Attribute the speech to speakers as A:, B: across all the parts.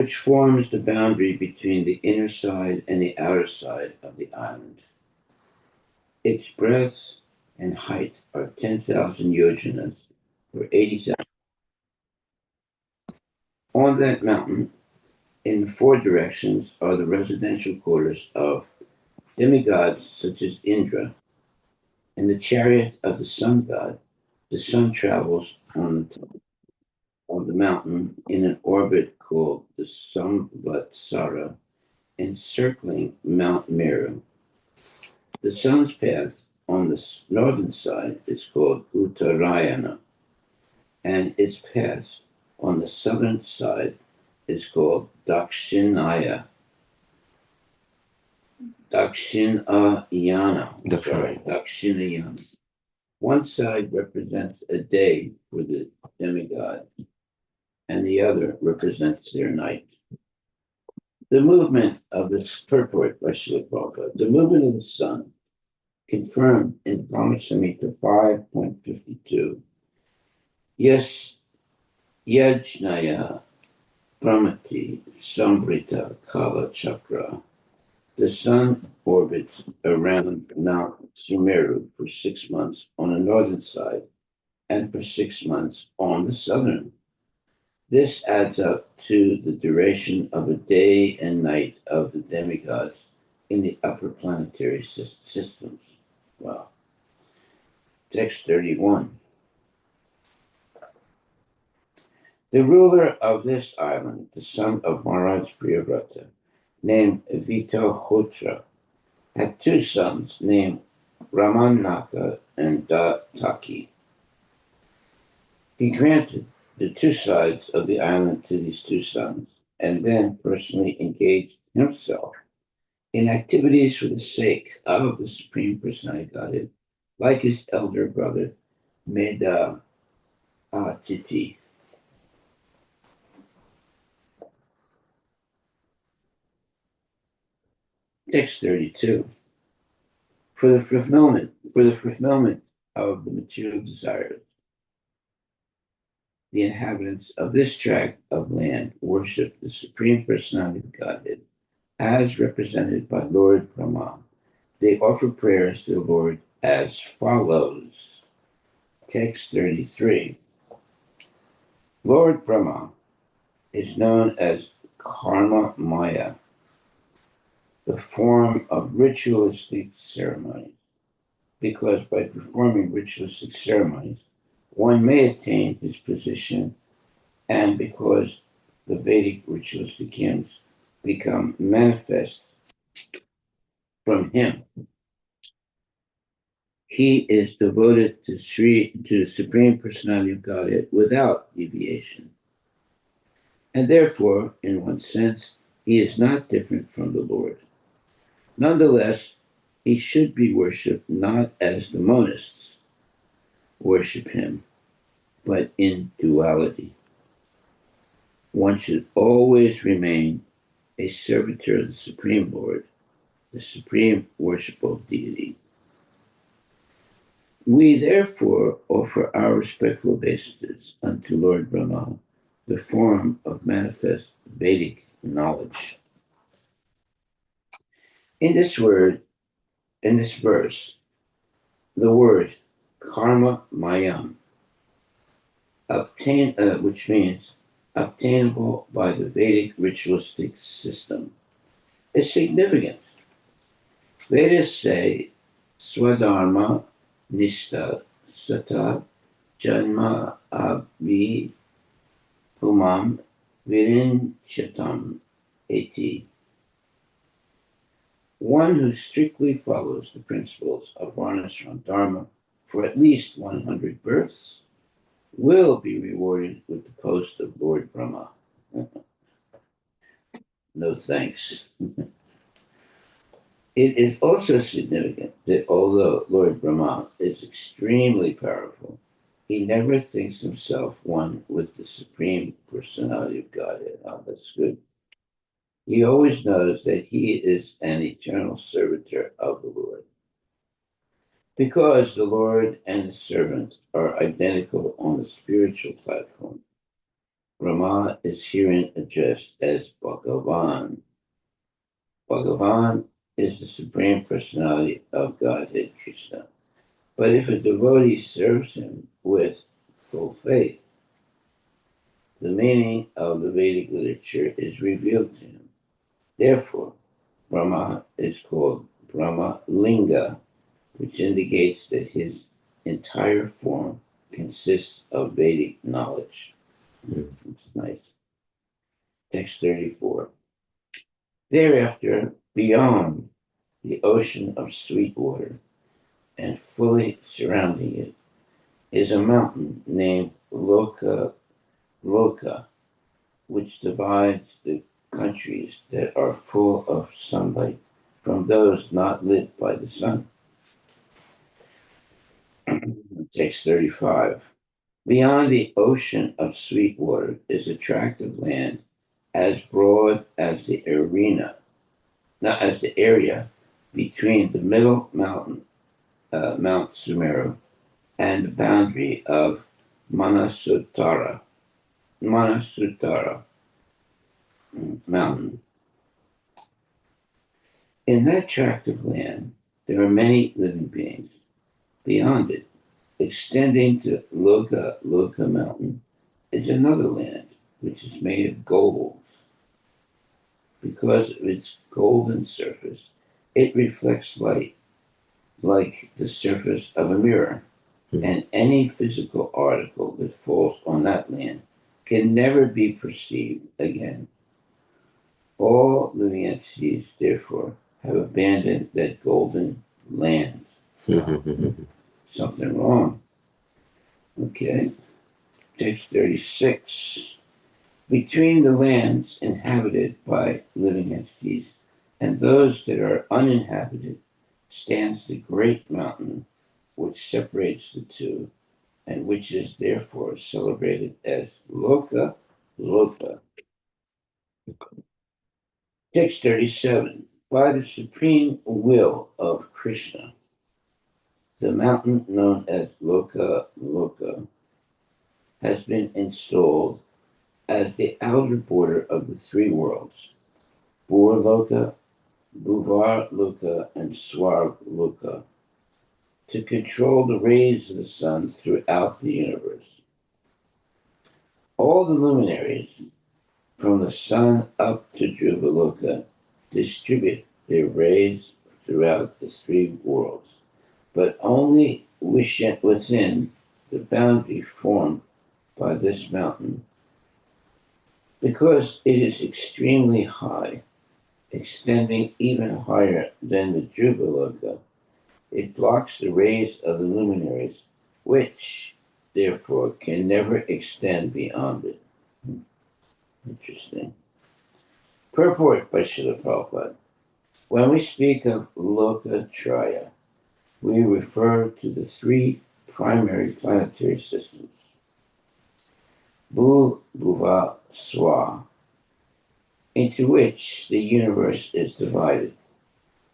A: which forms the boundary between the inner side and the outer side of the island. Its breadth and height are 10,000 yojanas, or 80,000. On that mountain, in four directions, are the residential quarters of demigods such as Indra. In the chariot of the sun god, the sun travels on the top of the mountain in an orbit called the Samvatsara, encircling Mount Meru. The sun's path on the northern side is called Uttarayana, and its path on the southern side is called Dakshinaya. Dakshinayana. One side represents a day for the demigod, and the other represents their night. The movement of this purport by Srila Prabhupada, the movement of the sun, confirmed in Brahma Samhita 5.52. Yes, Yajnaya Brahmati Sambrita Kala Chakra. The sun orbits around Mount Sumeru for 6 months on the northern side and for 6 months on the southern. This adds up to the duration of a day and night of the demigods in the upper planetary systems. Wow. Text 31. The ruler of this island, the son of Maharaj Priyavrata, named Vitohotra, had two sons named Ramannaka and Dataki. He granted the two sides of the island to these two sons, and then personally engaged himself in activities for the sake of the Supreme Personality of Godhead, like his elder brother Meda Titi. Text 32. For the fulfillment of the material desires, the inhabitants of this tract of land worship the Supreme Personality of Godhead as represented by Lord Brahma. They offer prayers to the Lord as follows. Text 33. Lord Brahma is known as Karma Maya, the form of ritualistic ceremonies, because by performing ritualistic ceremonies, one may attain his position, and because the Vedic ritualistic hymns become manifest from him. He is devoted to the Supreme Personality of Godhead without deviation. And therefore, in one sense, he is not different from the Lord. Nonetheless, he should be worshipped not as the monists worship him, but in duality. One should always remain a servitor of the Supreme Lord, the supreme worshipful deity. We therefore offer our respectful obeisances unto Lord Brahma, the form of manifest Vedic knowledge. In this verse, the word karma mayam, which means obtainable by the Vedic ritualistic system, is significant. Vedas say swadharma nishta sata janma abhi umam virinchatam eti. One who strictly follows the principles of Varnashram Dharma for at least 100 births will be rewarded with the post of Lord Brahma. No thanks. It is also significant that although Lord Brahma is extremely powerful, he never thinks himself one with the Supreme Personality of Godhead. Oh, that's good. He always knows that he is an eternal servitor of the Lord. Because the Lord and the servant are identical on the spiritual platform, Brahma is herein addressed as Bhagavan. Bhagavan is the Supreme Personality of Godhead Krishna. But if a devotee serves him with full faith, the meaning of the Vedic literature is revealed to him. Therefore, Brahma is called Brahma Linga, which indicates that his entire form consists of Vedic knowledge. It's nice. Text 34. Thereafter, beyond the ocean of sweet water and fully surrounding it is a mountain named Loka, which divides the countries that are full of sunlight from those not lit by the sun. Text 35. Beyond the ocean of sweet water is a tract of land as broad as the arena, not as the area between the middle mountain, Mount Sumeru, and the boundary of Manasutara mountain. In that tract of land, there are many living beings. Beyond it, extending to Loka mountain, is another land which is made of gold. Because of its golden surface, it reflects light like the surface of a mirror, and any physical article that falls on that land can never be perceived again. All living entities, therefore, have abandoned that golden land. Something wrong. Okay. Text 36. Between the lands inhabited by living entities and those that are uninhabited stands the great mountain which separates the two, and which is therefore celebrated as Loka. Text 37. By the supreme will of Krishna, the mountain known as Loka has been installed as the outer border of the three worlds, Burloka, Bhuvarloka, and Swarloka, to control the rays of the sun throughout the universe. All the luminaries, from the sun up to Dhruva distribute their rays throughout the three worlds, but only within the boundary formed by this mountain. Because it is extremely high, extending even higher than the Dhruva, it blocks the rays of the luminaries, which therefore can never extend beyond it. Interesting. Purport by Srila Prabhupada. When we speak of Lokatraya, we refer to the three primary planetary systems, Bhuva, Swa, into which the universe is divided.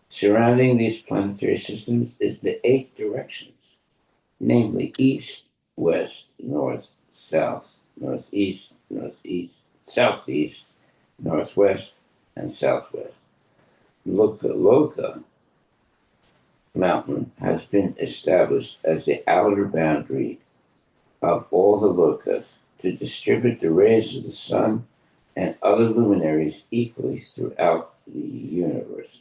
A: Surrounding these planetary systems is the 8 directions, namely east, west, north, south, northeast, southeast, northwest, and southwest. Loka mountain has been established as the outer boundary of all the lokas to distribute the rays of the sun and other luminaries equally throughout the universe.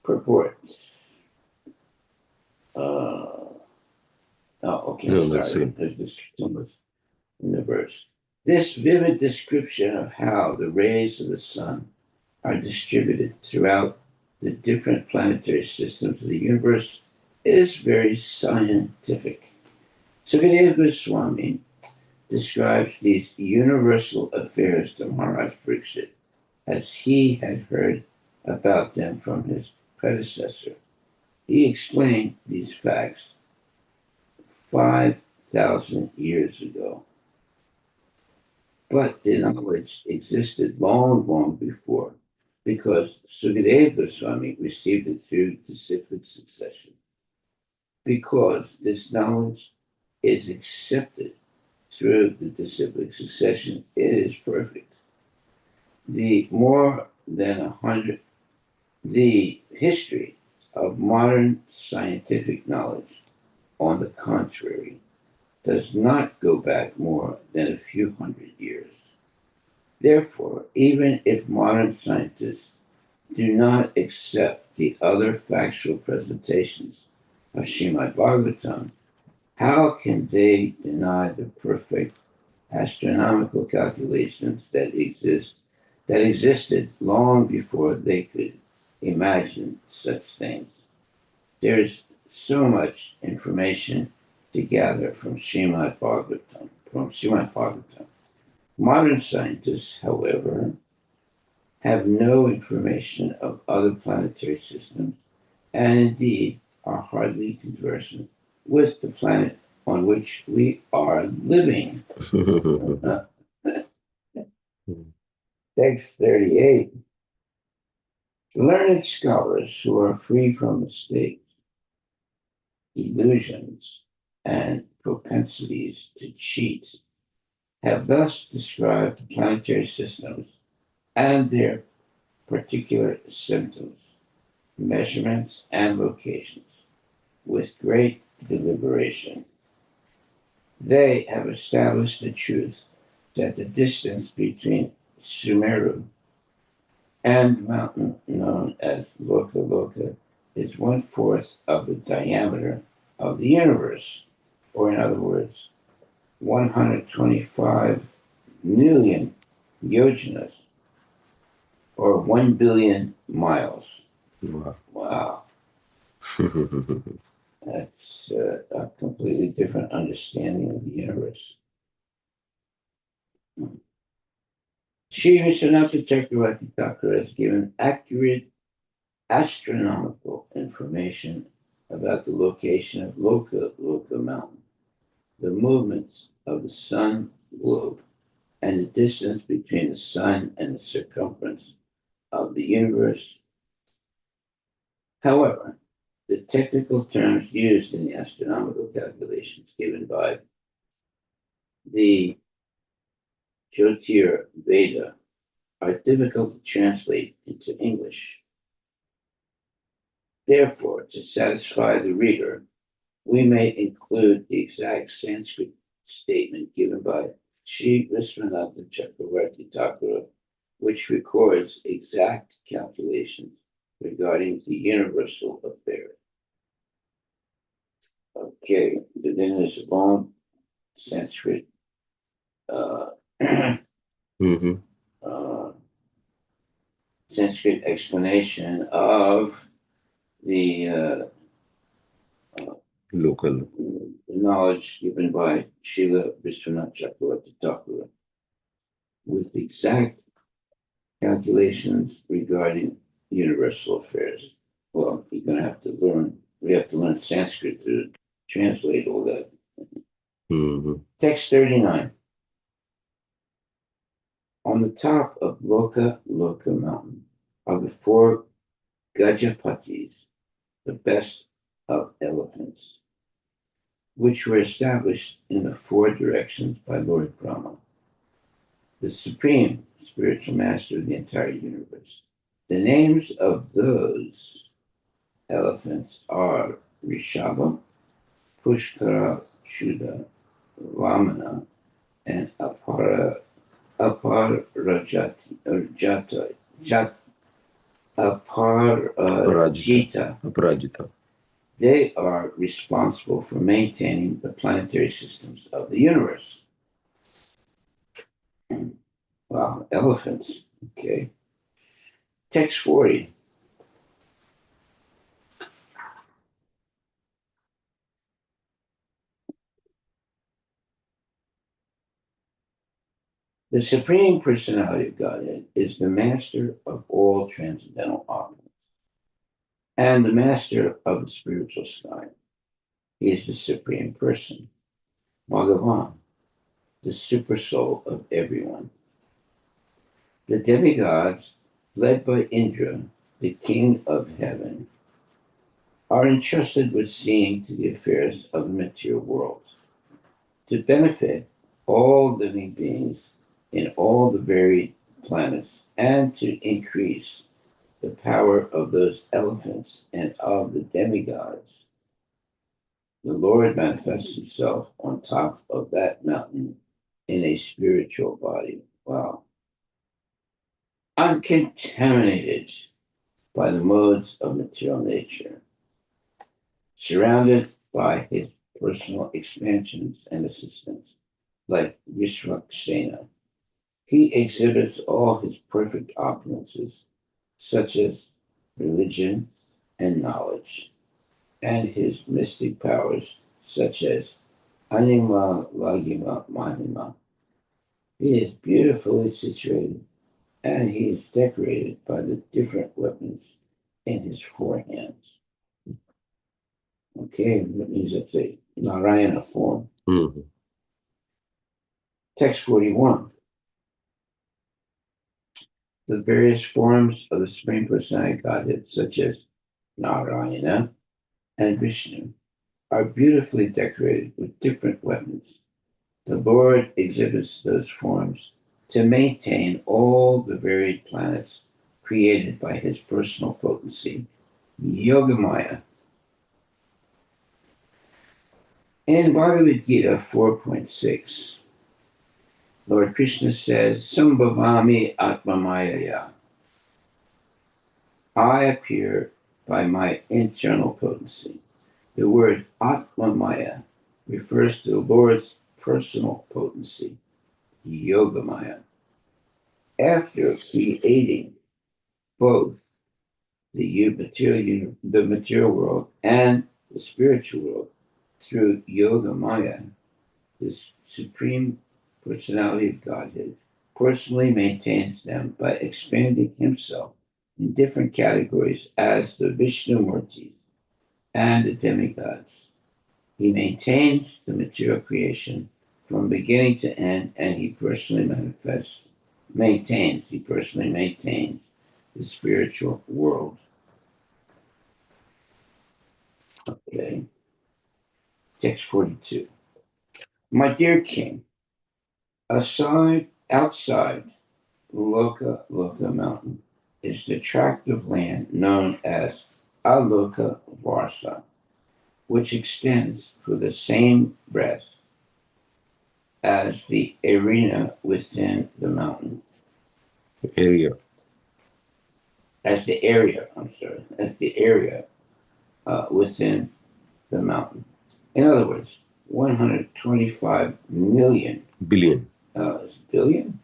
A: Purport. Let's see. There's so much in the verse. This vivid description of how the rays of the sun are distributed throughout the different planetary systems of the universe is very scientific. Sukadeva Goswami describes these universal affairs to Maharaj Pariksit as he had heard about them from his predecessor. He explained these facts 5,000 years ago. But the knowledge existed long before, because Sukadeva Goswami received it through the cyclic succession. Because this knowledge is accepted through the disciplic succession, it is perfect. The more than 100, the history of modern scientific knowledge, on the contrary, does not go back more than a few hundred years. Therefore, even if modern scientists do not accept the other factual presentations of Srimad Bhagavatam, how can they deny the perfect astronomical calculations that existed long before they could imagine such things? There's so much information to gather from Srimad Bhagavatam. Modern scientists, however, have no information of other planetary systems and indeed are hardly conversant with the planet on which we are living. Text 38. Learned scholars who are free from mistakes, illusions, and propensities to cheat have thus described the planetary systems and their particular symptoms, measurements, and locations with great deliberation. They have established the truth that the distance between Sumeru and the mountain known as Loka Loka is 1/4 of the diameter of the universe, or in other words, 125 million yojanas, or 1 billion miles. Wow. That's a completely different understanding of the universe. Sri Vishwanath Chakravarti Thakur has given accurate astronomical information about the location of Loka Loka Mountain, the movements of the sun globe, and the distance between the sun and the circumference of the universe. However, the technical terms used in the astronomical calculations given by the Jyotir Veda are difficult to translate into English. Therefore, to satisfy the reader, we may include the exact Sanskrit statement given by Sri Vishwanatha Chakravarti Thakur, which records exact calculations regarding the universal affair. Okay, then there's a long Sanskrit Sanskrit explanation of the
B: local
A: knowledge given by Srila Vishwanath Chakravarti Thakur with exact calculations regarding universal affairs. Well, you're going to have to learn, we have to learn Sanskrit to translate all that. Text 39. On the top of Loka Loka Mountain are the 4 Gajapatis, the best of elephants, which were established in the 4 directions by Lord Brahma, the supreme spiritual master of the entire universe. The names of those elephants are Rishabha, Pushkara, Chuda, Vamana, and Aparajita. They are responsible for maintaining the planetary systems of the universe. Wow, elephants. Okay. Text 40. The Supreme Personality of Godhead is the master of all transcendental opulence and the master of the spiritual sky. He is the Supreme Person, Bhagavan, the super soul of everyone. The demigods, led by Indra, the king of heaven, are entrusted with seeing to the affairs of the material world. To benefit all living beings in all the varied planets, and to increase the power of those elephants and of the demigods. The Lord manifests himself on top of that mountain in a spiritual body. Wow. Uncontaminated by the modes of material nature, surrounded by his personal expansions and assistants, like Vishwaksena. He exhibits all his perfect opulences, such as religion and knowledge, and his mystic powers, such as Anima Lagima Mahima. He is beautifully situated, and he is decorated by the different weapons in his four hands. Okay, that means it's a Narayana form.
B: Mhm.
A: Text 41. The various forms of the Supreme Personality Godhead, such as Narayana and Vishnu, are beautifully decorated with different weapons. The Lord exhibits those forms to maintain all the varied planets created by his personal potency, Yogamaya. In Bhagavad Gita 4.6, Lord Krishna says, Sambhavami Atmamayaya. I appear by my internal potency. The word Atmamaya refers to the Lord's personal potency, Yogamaya. After creating both the material world and the spiritual world through Yogamaya, the Supreme Personality of Godhead personally maintains them by expanding himself in different categories as the Vishnu Murtis and the demigods. He maintains the material creation from beginning to end, and he personally maintains the spiritual world. Okay. Text 42. My dear king, outside Loka mountain is the tract of land known as Aloka Varsa, which extends for the same breadth as the arena within the mountain.
B: Area.
A: As the area, within the mountain. In other words, 125 million.
B: Billion.
A: Billion?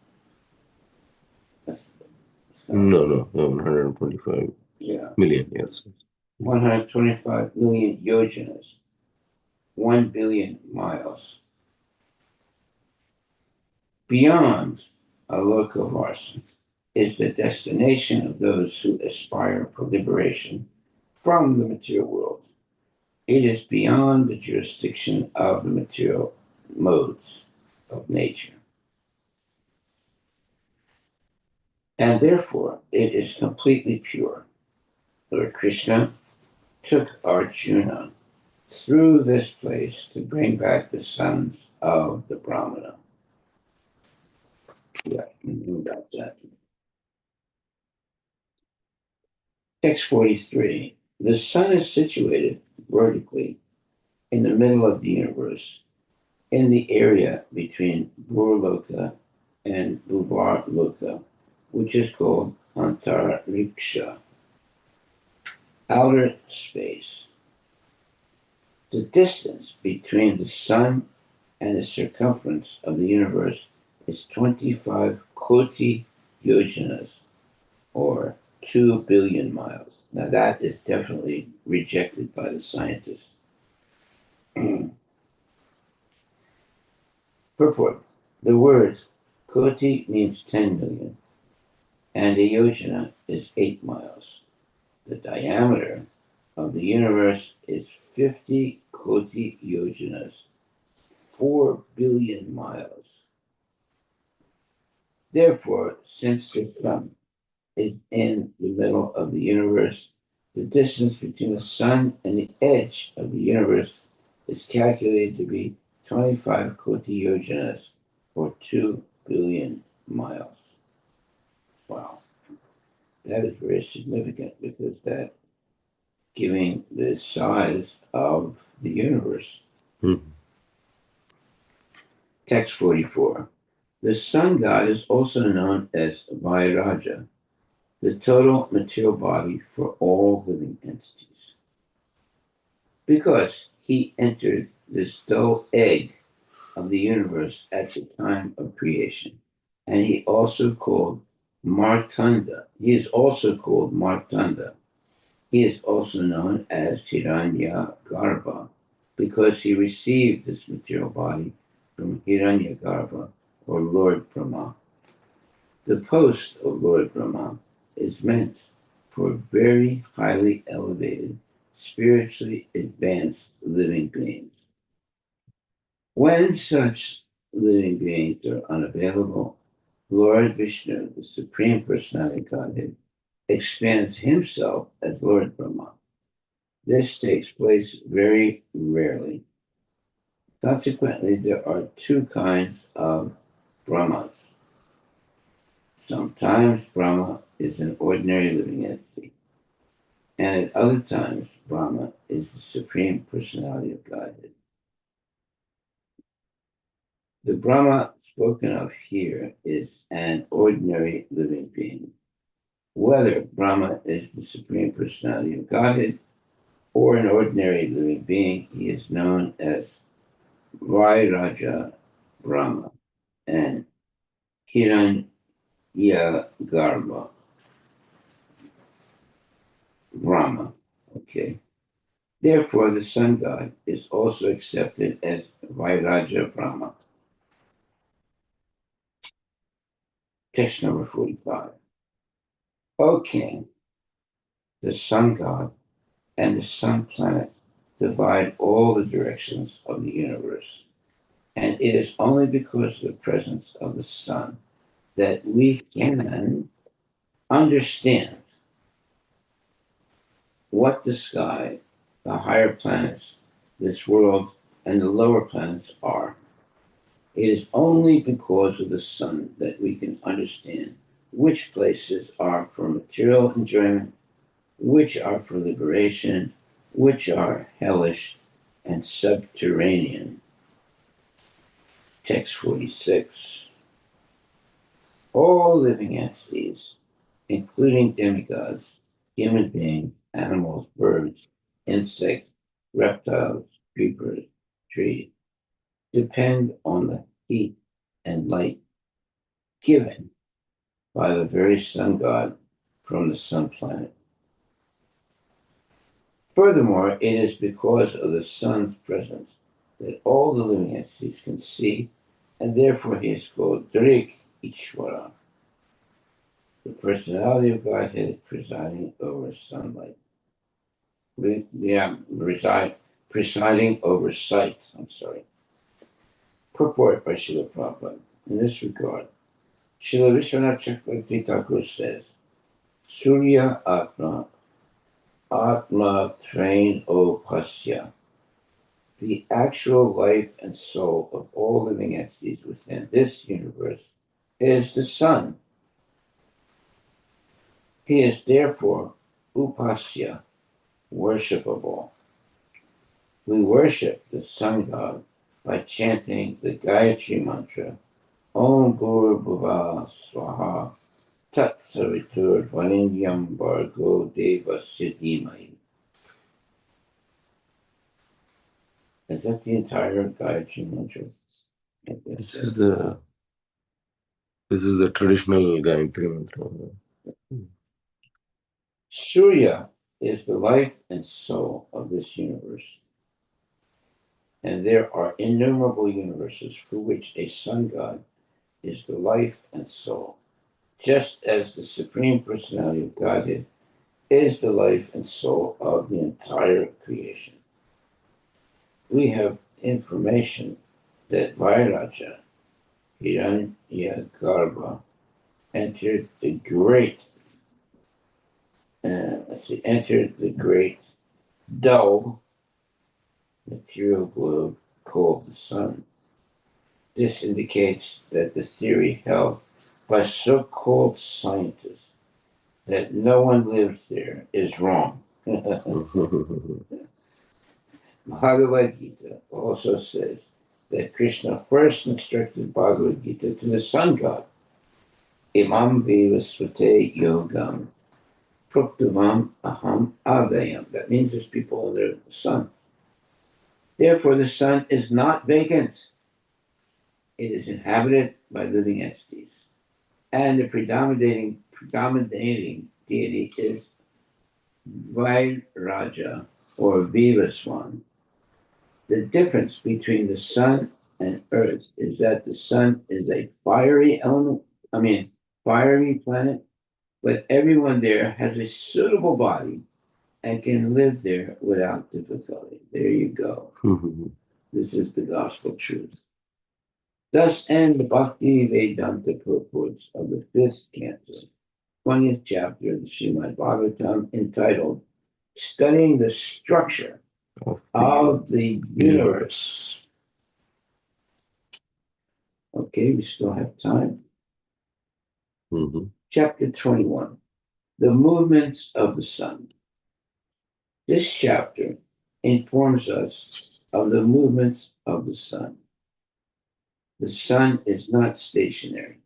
B: No, 125
A: Yeah.
B: million, yes.
A: 125 million yojanas, 1 billion miles. Beyond Alokavarsa is the destination of those who aspire for liberation from the material world. It is beyond the jurisdiction of the material modes of nature. And therefore, it is completely pure. Lord Krishna took Arjuna through this place to bring back the sons of the Brahmana. Yeah, we knew about that. Text 43. The sun is situated vertically in the middle of the universe, in the area between Burloka and Bhuvarloka, which is called Antariksha, outer space. The distance between the sun and the circumference of the universe is 25 koti yojanas, or 2 billion miles. Now, that is definitely rejected by the scientists. Purport. The word koti means 10 million, and a yojana is 8 miles. The diameter of the universe is 50 koti yojanas, 4 billion miles. Therefore, since the sun is in the middle of the universe, the distance between the sun and the edge of the universe is calculated to be 25 koti yojanas, or 2 billion miles. Wow, that is very significant because that's giving the size of the universe.
B: Hmm.
A: Text 44. The sun god is also known as Vairaja, the total material body for all living entities, because he entered this dull egg of the universe at the time of creation. And he also called Martanda. He is also called Martanda. He is also known as Hiranyagarbha because he received this material body from Hiranyagarbha, or Lord Brahma. The post of Lord Brahma is meant for very highly elevated, spiritually advanced living beings. When such living beings are unavailable, Lord Vishnu, the Supreme Personality of Godhead, expands himself as Lord Brahma. This takes place very rarely. Consequently, there are two kinds of Brahmas. Sometimes Brahma is an ordinary living entity, and at other times, Brahma is the Supreme Personality of Godhead. The Brahma spoken of here is an ordinary living being. Whether Brahma is the Supreme Personality of Godhead or an ordinary living being, he is known as Vairaja Brahma and Hiranyagarbha Brahma. Okay. Therefore, the sun god is also accepted as Vairaja Brahma. Text number 45. O king, the sun god and the sun planet divide all the directions of the universe. And it is only because of the presence of the sun that we can understand what the sky, the higher planets, this world, and the lower planets are. It is only because of the sun that we can understand which places are for material enjoyment, which are for liberation, which are hellish and subterranean. Text 46. All living entities, including demigods, human beings, animals, birds, insects, reptiles, creepers, trees, depend on the heat and light given by the very sun god from the sun planet. Furthermore, it is because of the sun's presence that all the living entities can see, and therefore he is called Drik Ishwara, the personality of Godhead presiding over sunlight. Presiding over sight, Purport by Srila Prabhupada. In this regard, Srila Vishwanath Chakravarti Thakur says, Surya Atma Train O Pasya, the actual life and soul of all living entities within this universe is the sun. He is therefore Upasya, worshipable. We worship the sun god by chanting the Gayatri mantra, Om Bhur Bhuva Swaha Tat Savitur Varindyam Bhargo Devasya Dhimai. Is that the entire Gayatri mantra?
B: This is the traditional Gayatri mantra.
A: Surya is the life and soul of this universe. And there are innumerable universes for which a sun god is the life and soul, just as the Supreme Personality of Godhead is the life and soul of the entire creation. We have information that Vairaja, Hiranyagarbha, entered the great, dull material globe called the sun. This indicates that the theory held by so-called scientists that no one lives there is wrong. Bhagavad Gita also says that Krishna first instructed Bhagavad Gita to the sun god, Imam Vivasvate Yogam Proktavam Aham Avayam. That means there's people under the sun. Therefore, the sun is not vacant. It is inhabited by living entities. And the predominating deity is Vairaja or Vivaswan. The difference between the sun and earth is that the sun is a fiery planet, but everyone there has a suitable body and can live there without difficulty. There you go. This is the gospel truth. Thus end the Bhakti Vedanta purports of the fifth canto, 20th chapter of the Srimad Bhagavatam, entitled Studying the Structure of the Universe. Okay, we still have time. Chapter 21, The Movements of the Sun. This chapter informs us of the movements of the sun. The sun is not stationary.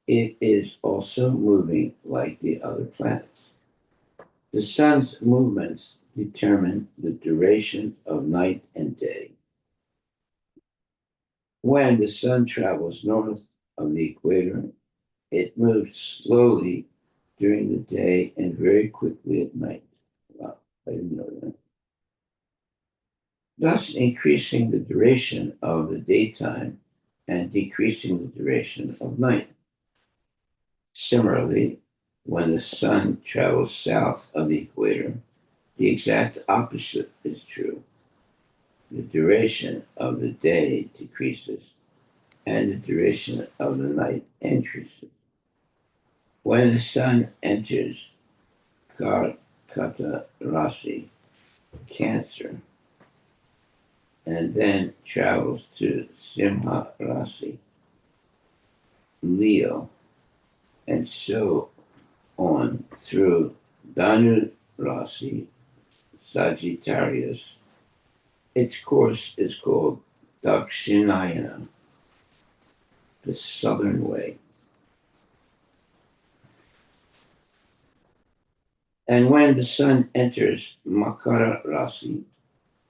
A: It is also moving like the other planets. The sun's movements determine the duration of night and day. When the sun travels north of the equator, it moves slowly during the day and very quickly at night. Wow, I didn't know that. Thus increasing the duration of the daytime and decreasing the duration of night. Similarly, when the sun travels south of the equator, the exact opposite is true. The duration of the day decreases and the duration of the night increases. When the sun enters Karkata Rasi, Cancer, and then travels to Simha Rasi, Leo, and so on through Danu Rasi, Sagittarius. Its course is called Dakshinayana, the southern way. And when the sun enters Makara Rasi,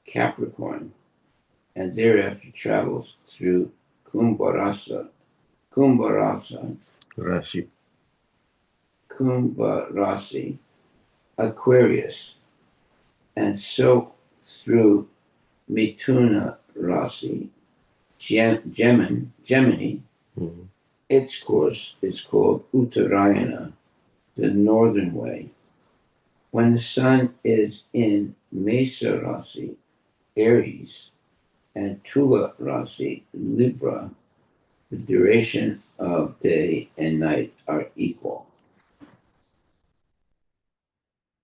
A: Capricorn, and thereafter travels through Kumbharasa,
B: Rashi.
A: Kumbharasi, Aquarius, and so through Mithuna Rasi, Gemini, its course is called Uttarayana, the northern way. When the sun is in Mesa Rasi, Aries, and Tula Rasi, Libra, the duration of day and night are equal.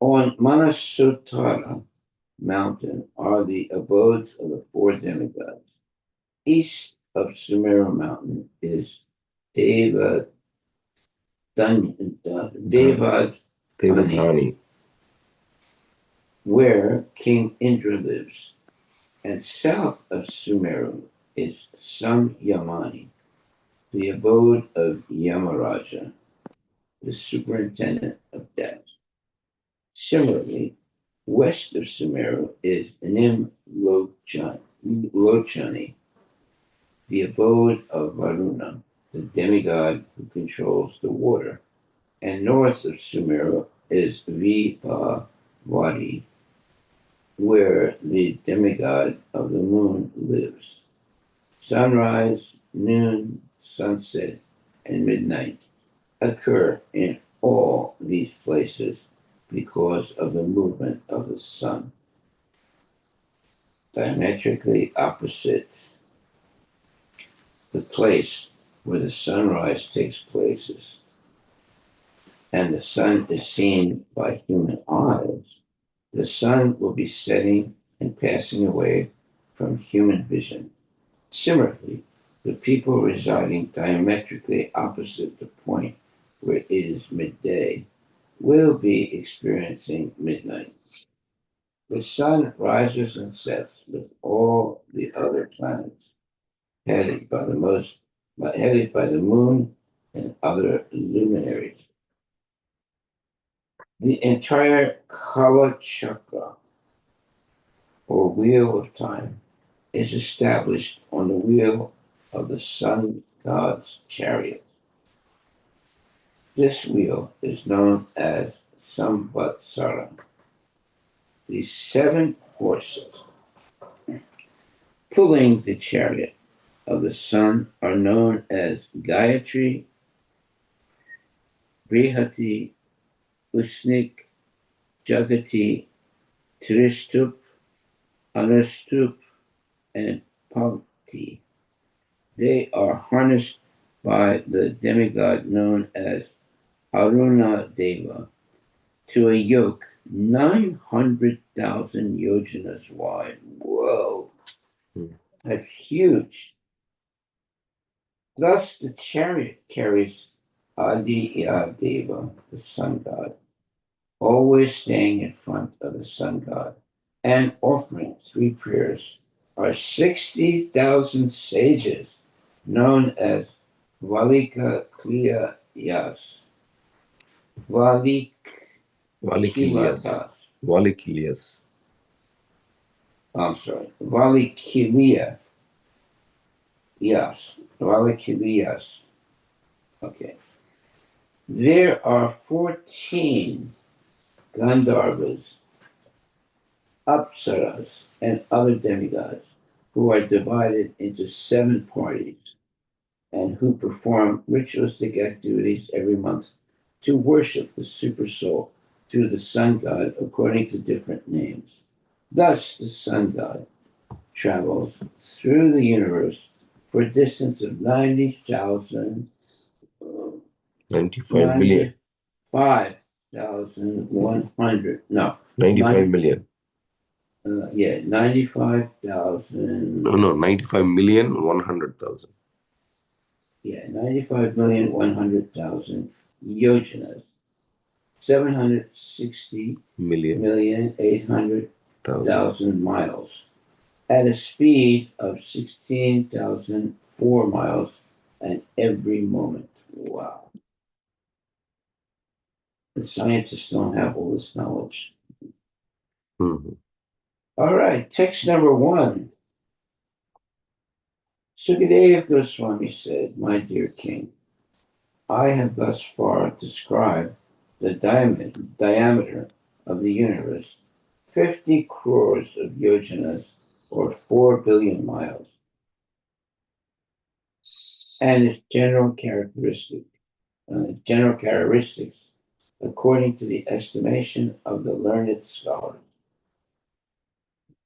A: On Manasutara mountain are the abodes of the four demigods. East of Sumeru mountain is Devadhani, where King Indra lives. And south of Sumeru is Samyamani, the abode of Yamaraja, the superintendent of death. Similarly, west of Sumeru is Nimlochani, the abode of Varuna, the demigod who controls the water. And north of Sumeru is Vipavadi, where the demigod of the moon lives. Sunrise, noon, sunset, and midnight occur in all these places because of the movement of the sun. Diametrically opposite the place where the sunrise takes place and the sun is seen by human eyes, the sun will be setting and passing away from human vision. Similarly, the people residing diametrically opposite the point where it is midday will be experiencing midnight. The sun rises and sets with all the other planets, headed by the moon and other luminaries. The entire Kala Chakra, or wheel of time, is established on the wheel of the sun god's chariot. This wheel is known as Samvatsara. The seven horses pulling the chariot of the sun are known as Gayatri, Brihati, Usnik, Jagati, Trishtup, Anustup, and Palti. They are harnessed by the demigod known as Aruna Deva to a yoke 900,000 yojanas wide. Whoa, that's huge. Thus, the chariot carries Adi Deva, the sun god, always staying in front of the sun god and offering three prayers are 60,000 sages known as Valika Kliya Yas.
B: Valikilias.
A: Valikilatas.
B: Valikilias.
A: I'm sorry. Valikiliya Yas. Valikiliyas. Okay. There are 14 Gandharvas, Apsaras, and other demigods who are divided into 7 parties and who perform ritualistic activities every month to worship the super soul through the sun god according to different names. Thus, the sun god travels through the universe for a distance of 90,000,
B: 95 million.
A: 95,100, no,
B: 95 million.
A: yeah, 95,000.
B: No, 95 million, 100,000.
A: Yeah, 95,100,000 yojanas, 760,800,000 miles, at a speed of 16,004 miles at every moment. Wow. The scientists don't have all this knowledge.
B: Mm-hmm.
A: All right, text number 1. Sukadeva Goswami said, "My dear king, I have thus far described the diameter of the universe, 50 crores of yojanas, or 4 billion miles, and its general characteristics, according to the estimation of the learned scholars."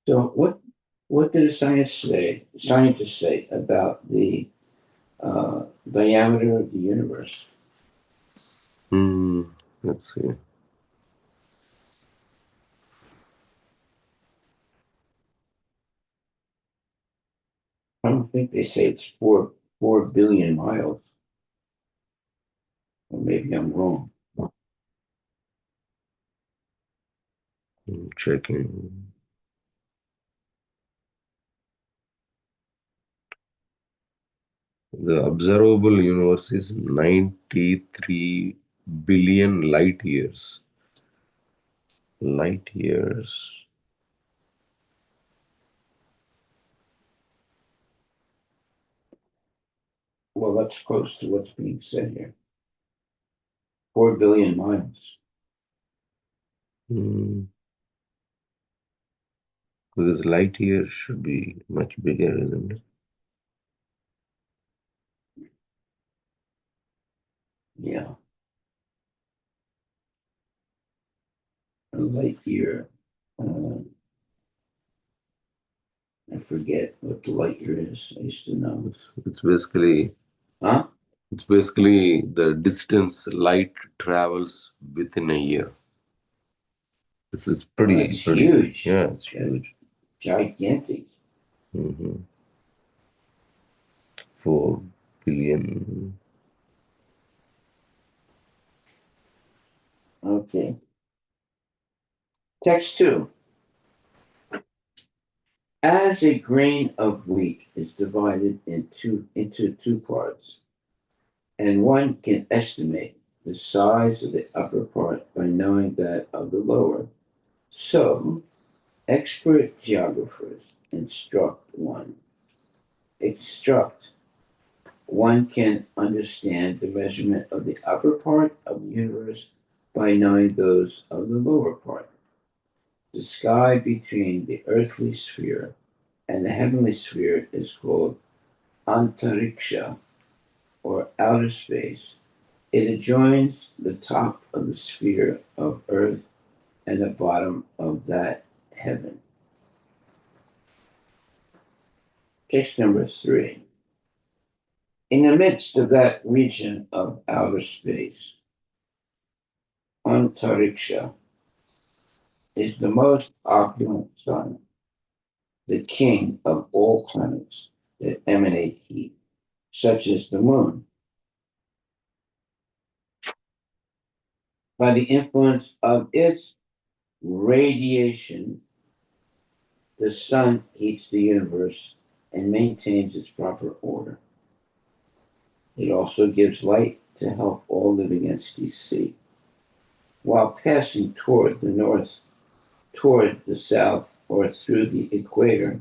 A: So, what did the scientists say about the diameter of the universe?
B: Let's see.
A: I don't think they say it's 4 billion miles. Or maybe I'm wrong.
B: I'm checking. The observable universe is 93 billion light years. Light years.
A: Well, that's close to what's being said here. 4 billion miles.
B: Because light years should be much bigger, isn't it?
A: Yeah. A light year. I forget what the light year is. I used to know.
B: It's basically
A: Huh?
B: It's basically the distance light travels within a year. It's pretty,
A: That's huge.
B: Yeah, it's huge.
A: Gigantic.
B: 4 4 billion.
A: Okay. Text 2. As a grain of wheat is divided into two parts, and one can estimate the size of the upper part by knowing that of the lower, so expert geographers instruct one can understand the measurement of the upper part of the universe by knowing those of the lower part. The sky between the earthly sphere and the heavenly sphere is called antariksha, or outer space. It adjoins the top of the sphere of earth and the bottom of that heaven. Case number 3. In the midst of that region of outer space, antariksha, is the most opulent sun, the king of all planets that emanate heat, such as the moon. By the influence of its radiation, the sun heats the universe and maintains its proper order. It also gives light to help all living entities see. While passing toward the north, toward the south, or through the equator,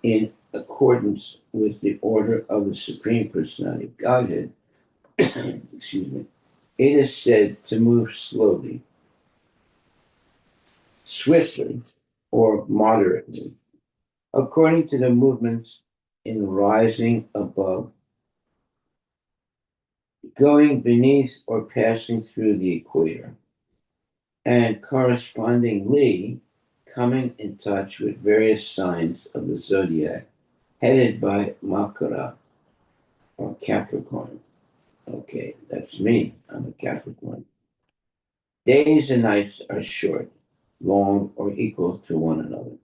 A: in accordance with the order of the Supreme Personality of Godhead, excuse me, it is said to move slowly, swiftly, or moderately, according to the movements in rising above, going beneath, or passing through the equator, and correspondingly coming in touch with various signs of the zodiac headed by Makara, or Capricorn. Okay, that's me. I'm a Capricorn. Days and nights are short, long, or equal to one another.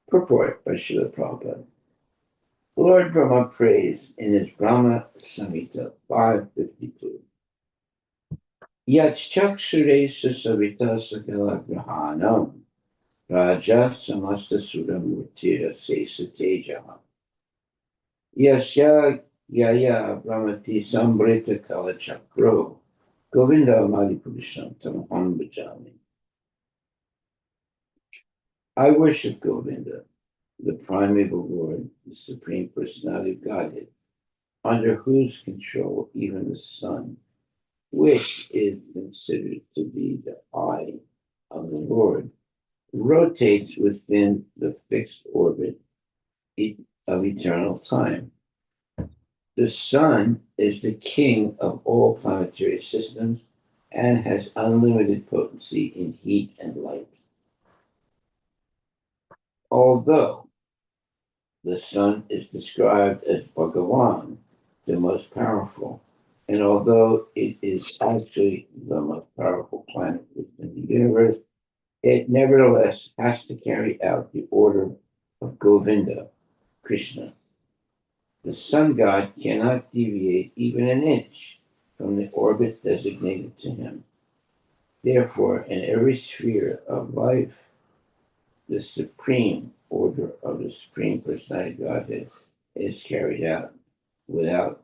A: Purport by Srila Prabhupada. Lord Brahma prays in his Brahma Samhita 552. Yachaksuresa savita sakala grahanam raja samasta suramurtira sesa tejaha. Yasya yaya brahmati sambrita kala chakro Govinda Madhipurusam Tamaham Bhajami. I worship Govinda, the primeval Lord, the Supreme Personality of Godhead, under whose control even the sun, which is considered to be the eye of the Lord, rotates within the fixed orbit of eternal time. The sun is the king of all planetary systems and has unlimited potency in heat and light. Although the sun is described as Bhagavan, the most powerful, and although it is actually the most powerful planet within the universe, it nevertheless has to carry out the order of Govinda, Krishna. The sun god cannot deviate even an inch from the orbit designated to him. Therefore, in every sphere of life, the supreme order of the Supreme Personality of Godhead is carried out without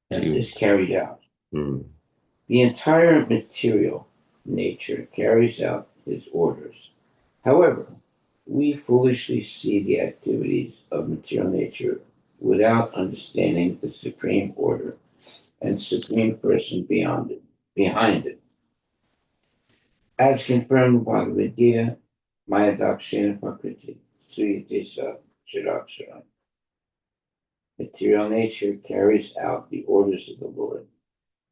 A: is carried out.
B: Hmm.
A: The entire material nature carries out his orders. However, we foolishly see the activities of material nature without understanding the supreme order and supreme person behind it. As confirmed by Bhagavad Gita, Maya Dakshina Prakriti, Suyatesa Chirakshara. Material nature carries out the orders of the Lord,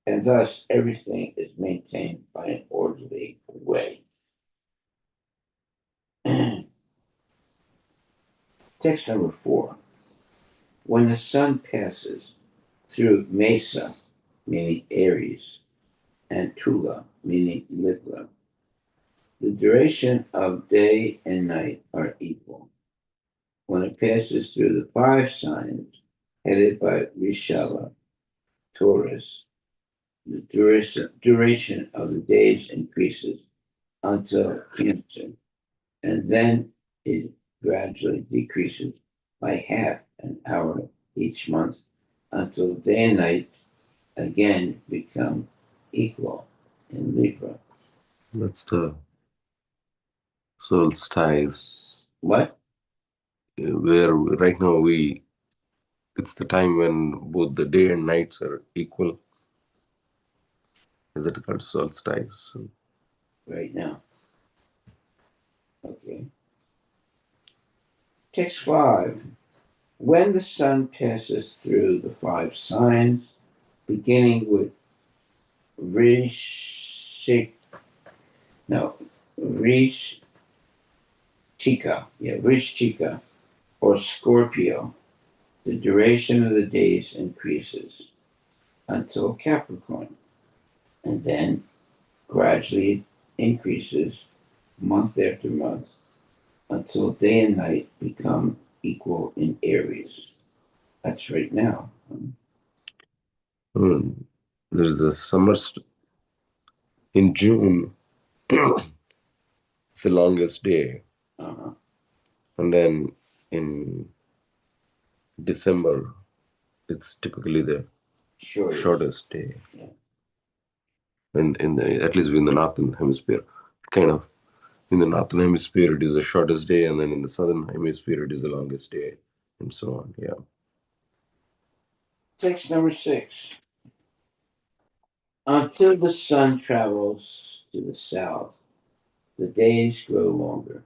A: and thus everything is maintained by an orderly way. Text number 4. When the sun passes through Mesa, meaning Aries, and Tula, meaning Libra, the duration of day and night are equal. when it passes through the 5 signs headed by Rishabha, Taurus, the duration of the days increases until Cancer, and then it gradually decreases by half an hour each month until day and night again become equal in Libra.
B: That's the solstice.
A: What?
B: Where right now it's the time when both the day and nights are equal. Is it called solstice?
A: Right now. Okay. Text 5. When the sun passes through the 5 signs, beginning with Vrishik, no, Vrishchika, Vrishchika, or Scorpio, the duration of the days increases until Capricorn, and then gradually increases month after month until day and night become equal in Aries. That's right now.
B: There's a in June. It's the longest day,
A: Uh-huh.
B: and then in December it's typically the shortest day.
A: Yeah.
B: In the at least in the northern hemisphere, kind of. In the northern hemisphere, it is the shortest day, and then in the southern hemisphere, it is the longest day, and so on. Yeah.
A: Text number 6. Until the sun travels to the south, the days grow longer.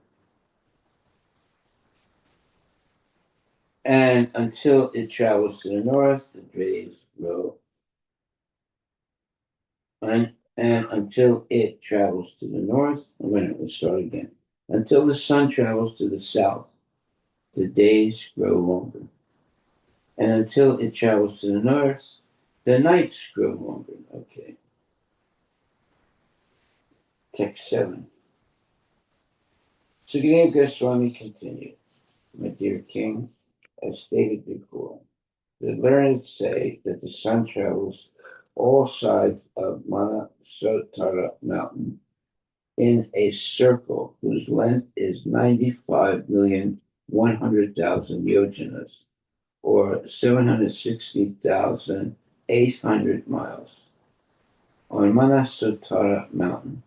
A: And until it travels to the north, the days grow. And until it travels to the north, we'll start again. Until the sun travels to the south, the days grow longer. And until it travels to the north, the nights grow longer. Okay. Text 7. Sukadeva Goswami continued. My dear king, as stated before, the learned say that the sun travels all sides of Manasotara mountain in a circle whose length is 95,100,000 yojanas, or 760,800 miles. On Manasotara mountain,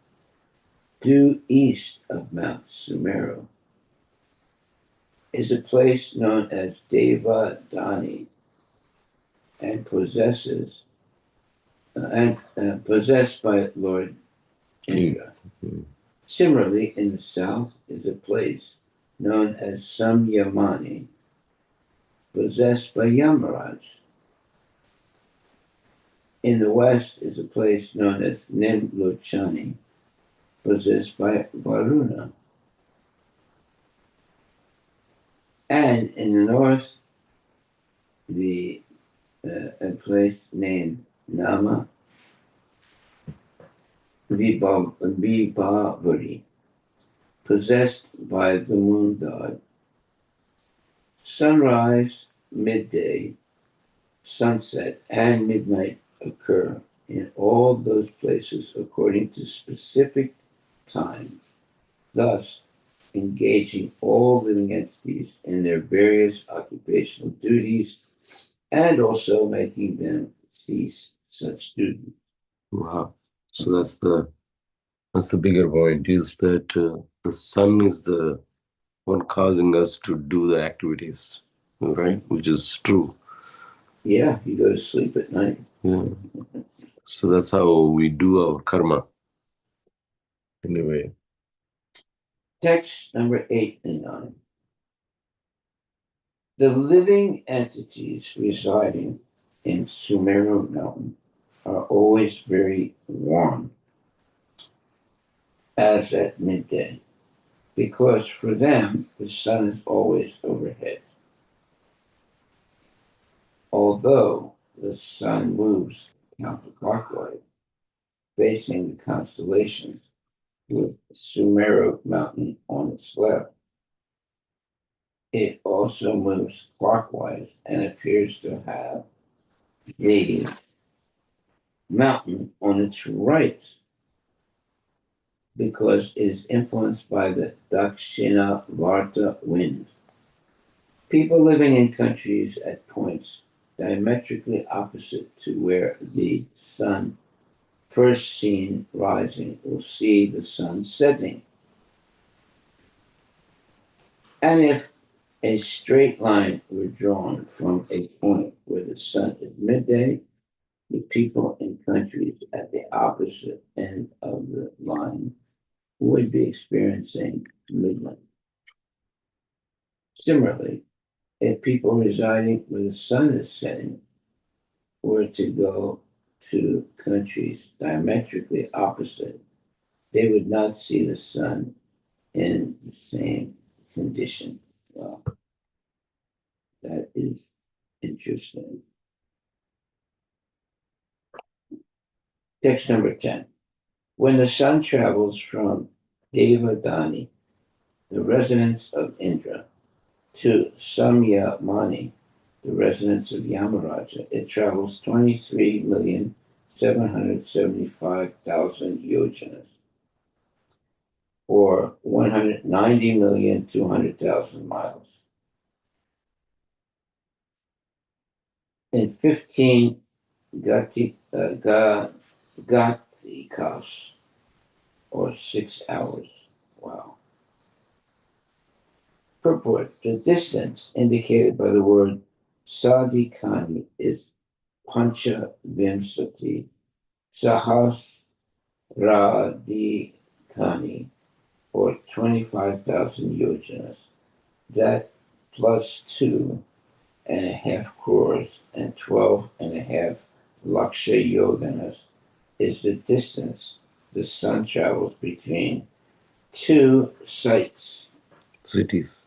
A: due east of Mount Sumeru, is a place known as Devadani and possessed by Lord Indra. Similarly, in the south is a place known as Samyamani, possessed by Yamaraj. In the west is a place known as Nimlochani, possessed by Varuna. And in the north, a place named Nama Vibhavari, possessed by the moon god. Sunrise, midday, sunset, and midnight occur in all those places according to specific times, thus engaging all living entities in their various occupational duties and also making them cease such duties.
B: Wow. So that's the bigger point, is that the sun is the one causing us to do the activities, right? Which is true.
A: Yeah, you go to sleep at night.
B: Yeah. So that's how we do our karma. Anyway.
A: Text number 8 and 9. The living entities residing in Sumeru Mountain are always very warm, as at midday, because for them the sun is always overhead. Although the sun moves counterclockwise, facing the constellations, with Sumeru Mountain on its left. It also moves clockwise and appears to have the mountain on its right because it is influenced by the Dakshina Varta wind. People living in countries at points diametrically opposite to where the sun first seen rising will see the sun setting. And if a straight line were drawn from a point where the sun is midday, the people in countries at the opposite end of the line would be experiencing midnight. Similarly, if people residing where the sun is setting were to go to countries diametrically opposite, they would not see the sun in the same condition. Well, that is interesting. Text number 10. When the sun travels from Devadani, the residence of Indra, to Samyamani, the residence of Yamaraja, it travels 23,775,000 yojanas, or 190,200,000 miles. In 15 Gatikas, or 6 hours. Wow. Purport. The distance indicated by the word Sadikani is Pancha Vimsati Sahasradikani, or 25,000 yojanas. That plus 2.5 crores and 12.5 laksha yojanas is the distance the sun travels between two sites.
B: Cities.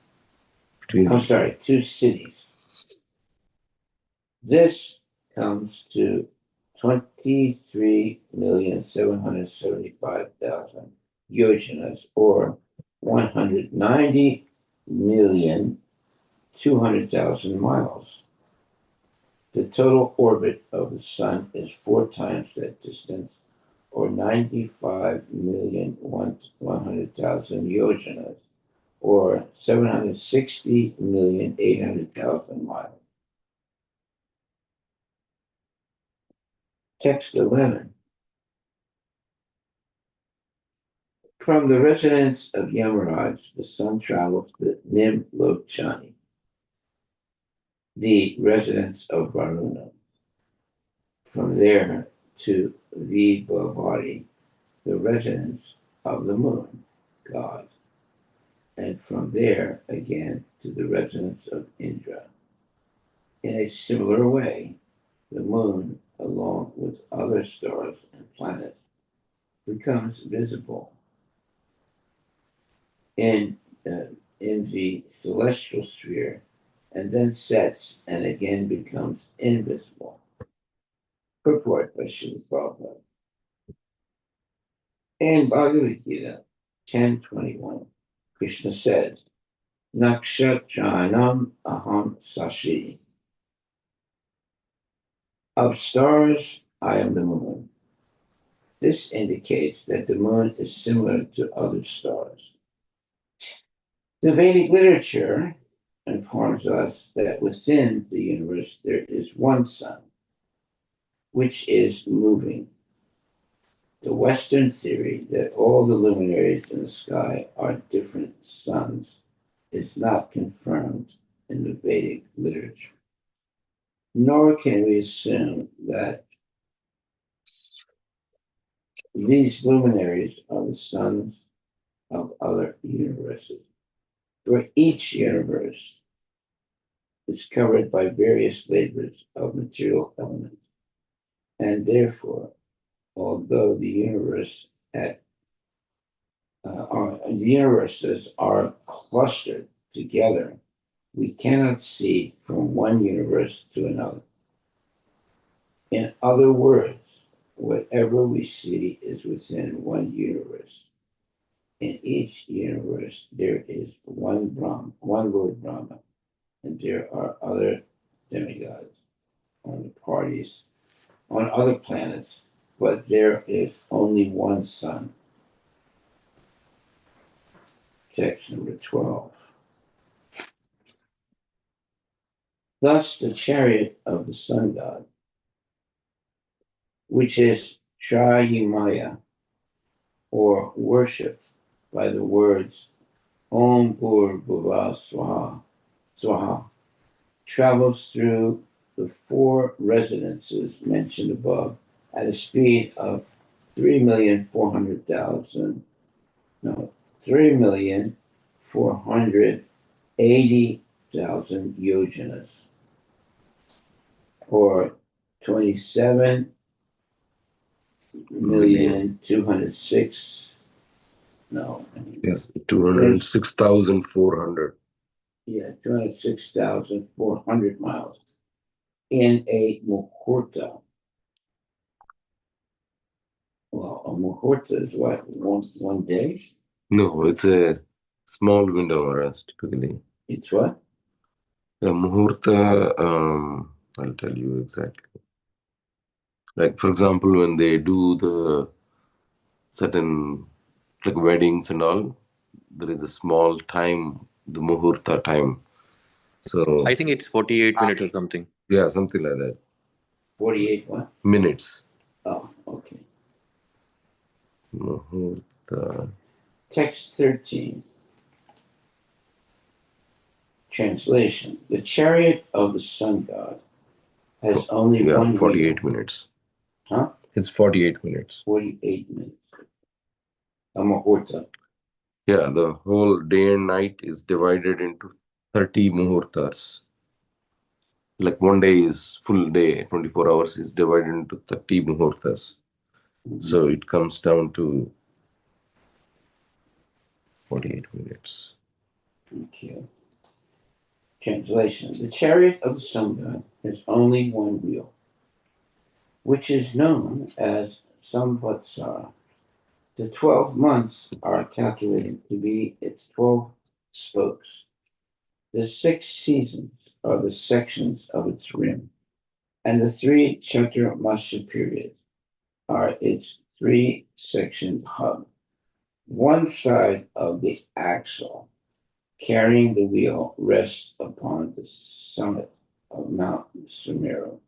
A: Two cities. This comes to 23,775,000 yojanas, or 190,200,000 miles. The total orbit of the sun is 4 times that distance, or 95,100,000 yojanas, or 760,800,000 miles. Text 11. From the residence of Yamaraj, the sun travels to Nimlochani, the residence of Varuna. From there to Vibhavari, the residence of the moon god. And from there again to the residence of Indra. In a similar way, the moon, along with other stars and planets, becomes visible in, uh, in the celestial sphere and then sets and again becomes invisible. Purport by Srila Prabhupada. In Bhagavad Gita 10:21, Krishna says, Nakshatranam aham sashi. Of stars, I am the moon. This indicates that the moon is similar to other stars. The Vedic literature informs us that within the universe there is one sun, which is moving. The Western theory that all the luminaries in the sky are different suns is not confirmed in the Vedic literature. Nor can we assume that these luminaries are the suns of other universes. For each universe is covered by various flavors of material elements, and therefore, although the universes are clustered together, we cannot see from one universe to another. In other words, whatever we see is within one universe. In each universe, there is one Brahma, one Lord Brahma, and there are other demigods on the parties on other planets, but there is only one sun. Text number 12. Thus, the chariot of the sun god, which is Trayimaya, or worshipped by the words Om Bhur Bhuva Swaha, Swaha, travels through the four residences mentioned above at a speed of 3,400,000, no, 3,480,000 yojanas, or 27
B: Million.
A: million 206, no,
B: Yes, 206,400.
A: yeah, 206,400 miles in a muhurta. Well, a muhurta is what, one day?
B: No, it's a small window, Maharaj, typically.
A: It's what?
B: The muhurta, I'll tell you exactly. Like, for example, when they do the certain like weddings and all, there is a small time, the muhurta time. So,
C: I think it's 48 minutes or something.
B: yeah, something like that.
A: 48 what?
B: Minutes.
A: Oh, okay.
B: Muhurta.
A: Text 13. Translation. The chariot of the sun god has only
B: Yeah,
A: one
B: 48
A: wheel.
B: minutes.
A: Huh?
B: It's 48 minutes.
A: 48 minutes. A muhurta.
B: Yeah, the whole day and night is divided into 30 muhurtas. Like one day is full day, 24 hours is divided into 30 muhurtas. So it comes down to 48 minutes.
A: Thank you. Translation. The chariot of the sun god has only one wheel, which is known as Samvatsara. The 12 months are calculated to be its 12 spokes. The 6 seasons are the sections of its rim, and the 3 Chaturmasya periods are its 3-sectioned hub. One side of the axle carrying the wheel rests upon the summit of Mount Sumeru,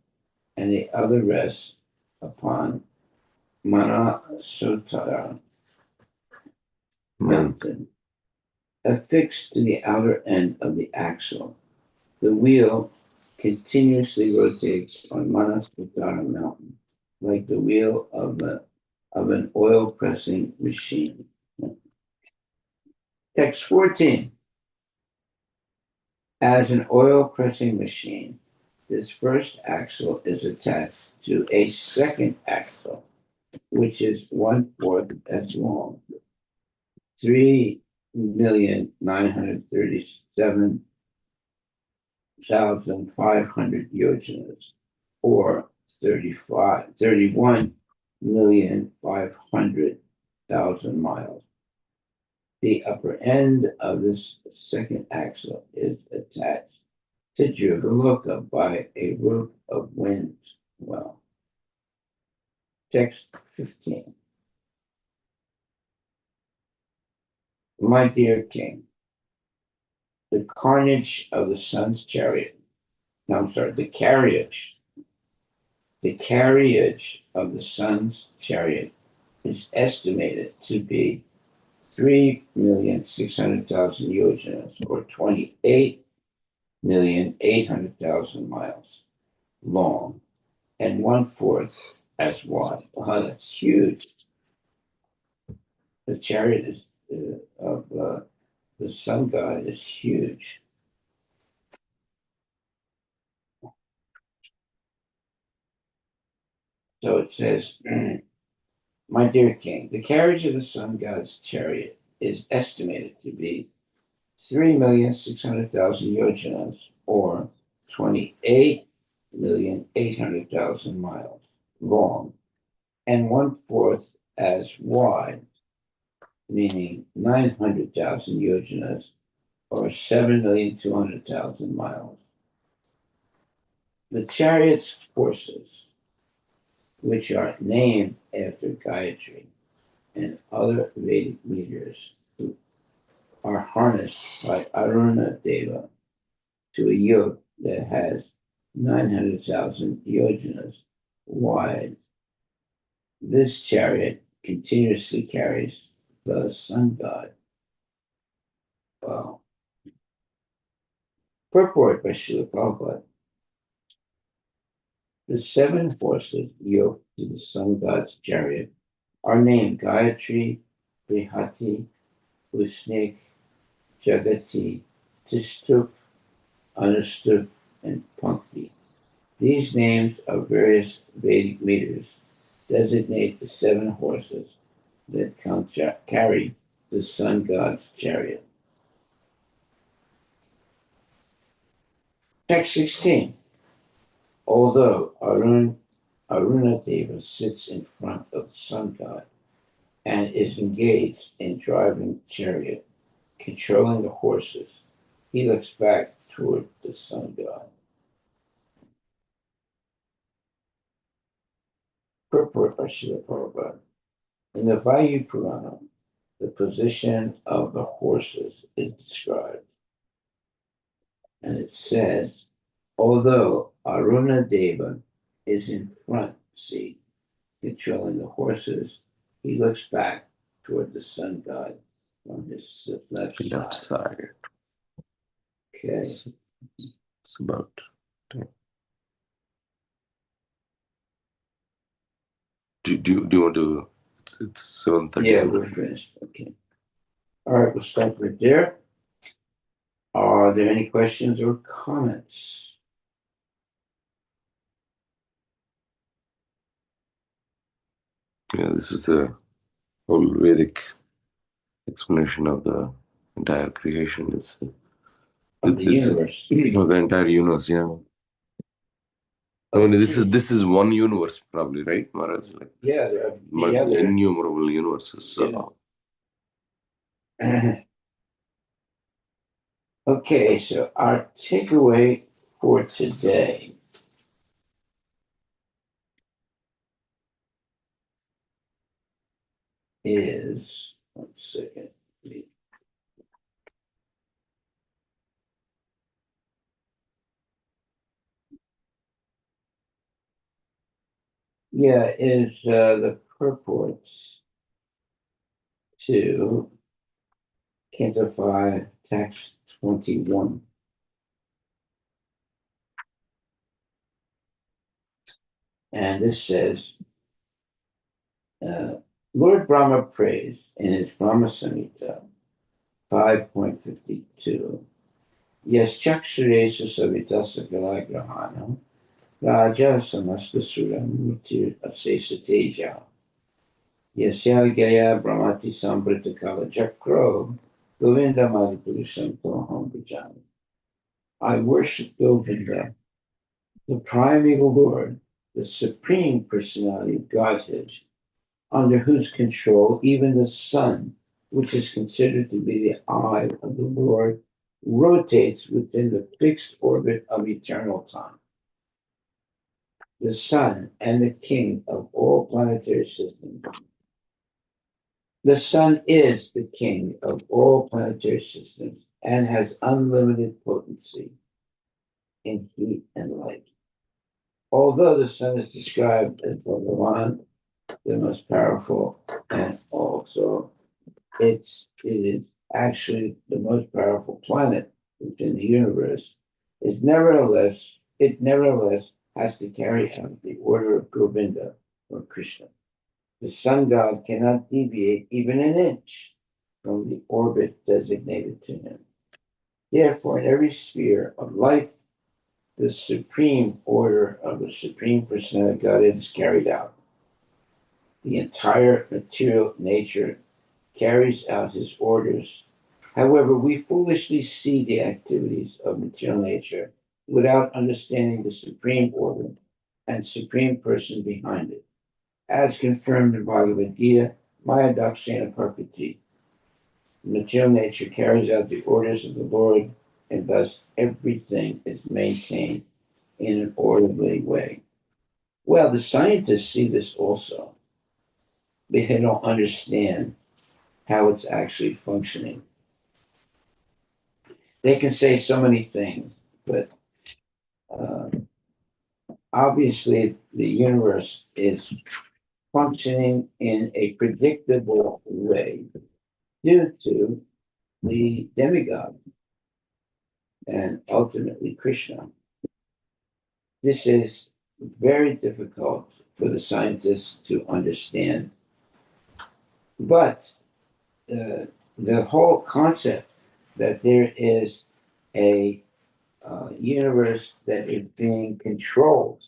A: and the other rests upon Manasotara mountain, affixed to the outer end of the axle. The wheel continuously rotates on Manasotara mountain, like the wheel of an oil pressing machine. Text 14. As an oil pressing machine, this first axle is attached to a second axle, which is 1/4 as long, 3,937,500 yojanas, or 31,500,000 miles. The upper end of this second axle is attached to Jivaloka by a rope of wind. Well, text 15. My dear king, the carnage of the sun's chariot, no, I'm sorry, the carriage of the sun's chariot is estimated to be 3,600,000 yojanas, or 28,800,000 miles long, and 1/4 as wide. Wow, that's huge. The chariot is, of the sun god is huge. So it says, my dear king, the carriage of the sun god's chariot is estimated to be 3,600,000 yojanas, or 28,800,000 miles long, and 1/4 as wide. meaning 900,000 yojanas, or 7,200,000 miles. The chariot's horses, which are named after Gayatri and other Vedic meters, are harnessed by Aruna Deva to a yoke that has 900,000 yojanas wide. This chariot continuously carries the sun god. Wow. Purport by Srila Prabhupada. The seven horses yoked to the sun god's chariot are named Gayatri, Brihati, Usnik, Jagati, Tistup, Anustup, and Punkti. These names of various Vedic meters designate the seven horses that carry the sun god's chariot. Text 16. Although Arunadeva sits in front of the sun god and is engaged in driving the chariot, controlling the horses, he looks back toward the sun god. Purport by Srila Prabhupada. In the Vayu Purana, the position of the horses is described. And it says, although Aruna Deva is in front seat, controlling the horses, he looks back toward the sun god on his left
B: side.
A: Okay.
B: It's about time. Do you want to? It's 7:30.
A: Yeah, we're finished. Okay. All right, we'll stop right there. Are there any questions or comments?
B: Yeah, this is the whole Vedic explanation of the entire creation. It's
A: Of the universe.
B: the entire universe. Yeah. I mean, this is one universe, probably, right, Maharaj? Like,
A: Yeah, there are
B: innumerable universes. So.
A: Yeah. Okay, so our takeaway for today is, 1 second. Yeah, is the purports to Canto 5, text 21. And this says, Lord Brahma prays in his Brahma Samhita 5.52, Yes Chakshuresa Savitasa Galagrahana Raja Samastasura Mutir Asesa Teja Yasya Gaya Brahmati Sambritakala Jakro Govinda Madhupurusam Toham Bhajami. I worship Govinda, the primeval Lord, the Supreme Personality of Godhead, under whose control even the sun, which is considered to be the eye of the Lord, rotates within the fixed orbit of eternal time. The sun and the king of all planetary systems. The sun is the king of all planetary systems and has unlimited potency in heat and light. Although the sun is described as Bhagavan, the most powerful, and also it is actually the most powerful planet within the universe, it nevertheless has to carry out the order of Govinda or Krishna. The sun god cannot deviate even an inch from the orbit designated to him. Therefore, in every sphere of life, the supreme order of the Supreme Personality of Godhead is carried out. The entire material nature carries out his orders. However, we foolishly see the activities of material nature without understanding the supreme order and supreme person behind it. As confirmed in Bhagavad Gita, Maya Dakshina Prakriti, Material nature carries out the orders of the Lord, and thus everything is maintained in an orderly way. Well, the scientists see this also, but they don't understand how it's actually functioning. They can say so many things, but uh, obviously the universe is functioning in a predictable way due to the demigod and ultimately Krishna. This is very difficult for the scientists to understand, but the whole concept that there is a universe that is being controlled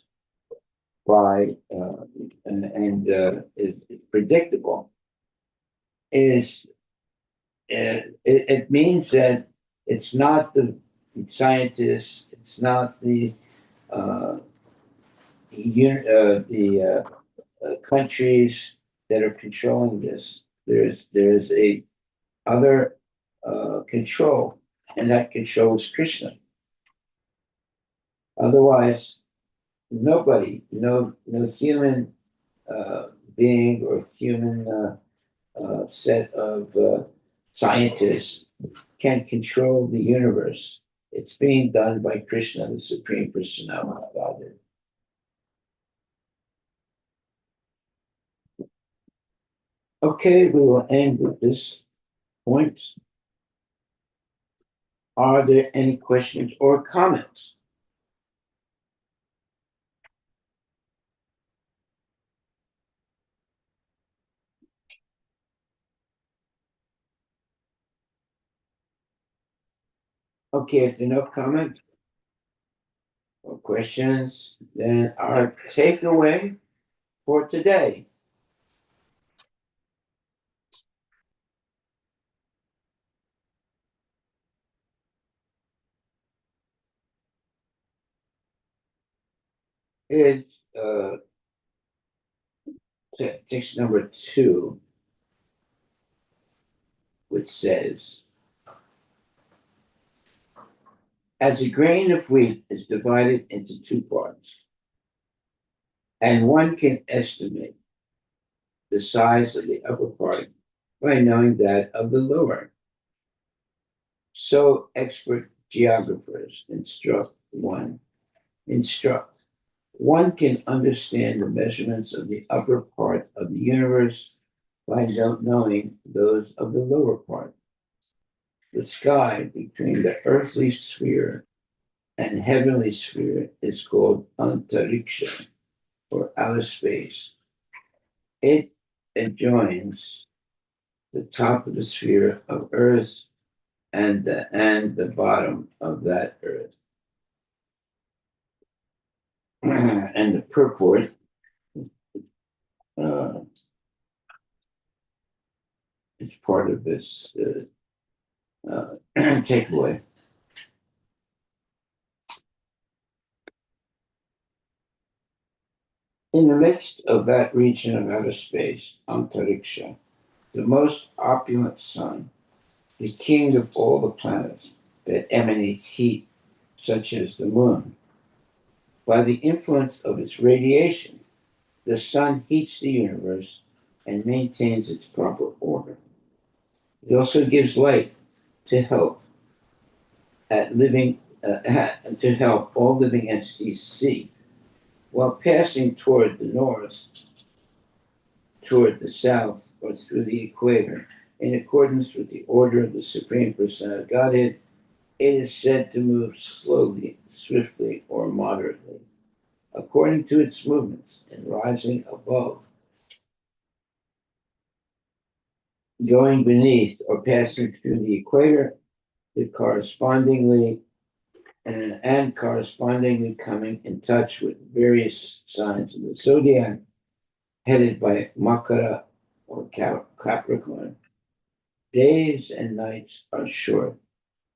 A: by and is predictable is it means that it's not the scientists, it's not uh, countries that are controlling this. There's a other control, and that control is Krishna. Otherwise, nobody, no human being or human set of scientists can control the universe. It's being done by Krishna, the Supreme Personality of Godhead. Okay, we will end with this point. Are there any questions or comments? Okay, if there are no comments or questions, then our takeaway for today is text number 2, which says, as a grain of wheat is divided into 2 parts, and one can estimate the size of the upper part by knowing that of the lower. So expert geographers instruct. One can understand the measurements of the upper part of the universe by knowing those of the lower part. The sky between the earthly sphere and heavenly sphere is called antariksha, or outer space. It adjoins the top of the sphere of earth and the bottom of that earth. And the purport uh, is part of this takeaway. In the midst of that region of outer space, Antariksha, the most opulent sun, the king of all the planets that emanate heat, such as the moon, by the influence of its radiation, the sun heats the universe and maintains its proper order. It also gives light to help to help all living entities see, while passing toward the north, toward the south, or through the equator, in accordance with the order of the Supreme Personality of Godhead. It is said to move slowly, swiftly, or moderately, according to its movements, and rising above, going beneath, or passing through the equator, it correspondingly and correspondingly coming in touch with various signs of the zodiac, headed by Makara or Capricorn. Days and nights are short,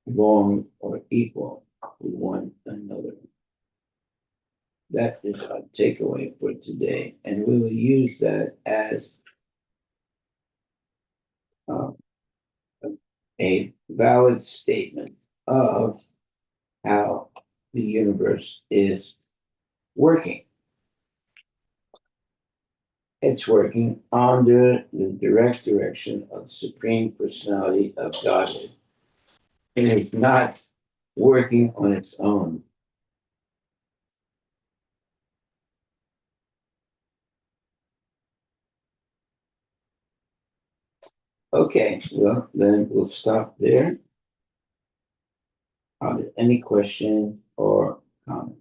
A: long, or equal to one another. That is our takeaway for today, and we will use that as a valid statement of how the universe is working. It's working under the direct direction of the Supreme Personality of Godhead. It is not working on its own. Okay, well, then we'll stop there. Are there any questions or comments?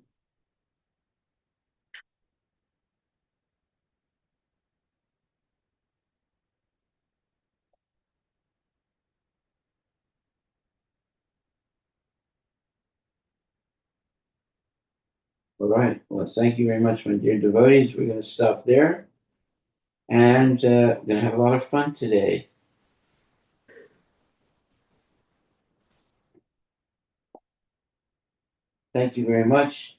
A: All right. Well, thank you very much, my dear devotees. We're going to stop there. And we're going to have a lot of fun today. Thank you very much.